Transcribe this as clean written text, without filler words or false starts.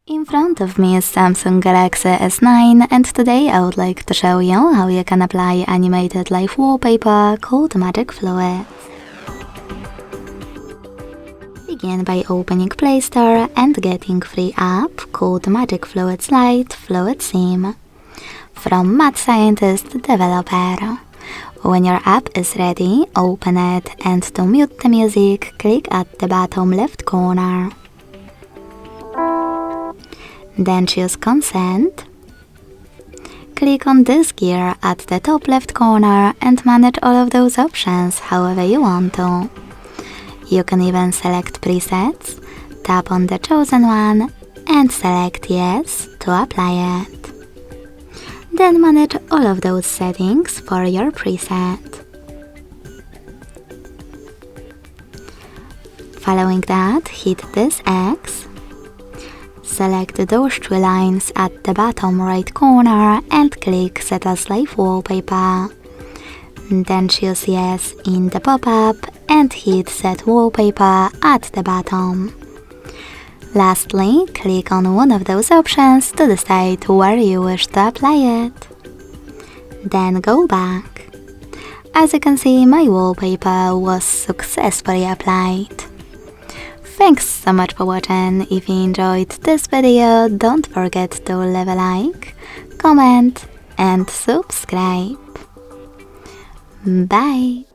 In front of me is Samsung Galaxy S9 and today I would like to show you how you can apply animated live wallpaper called Magic Fluid. Begin by opening Play Store and getting free app called Magic Fluid Slide Fluid Sim from Mad Scientist Developer. When your app is ready, open it and to mute the music, click at the bottom left corner. Then choose Consent. Click on this gear at the top left corner and manage all of those options however you want to. You can even select presets, tap on the chosen one and select Yes to apply it. Then manage all of those settings for your preset. Following that, hit this X. Select those three lines at the bottom right corner and click Set as Live Wallpaper. Then choose Yes in the pop-up and hit Set Wallpaper at the bottom. Lastly, click on one of those options to decide where you wish to apply it. Then go back. As you can see, my wallpaper was successfully applied. Thanks so much for watching. If you enjoyed this video, don't forget to leave a like, comment and subscribe. Bye!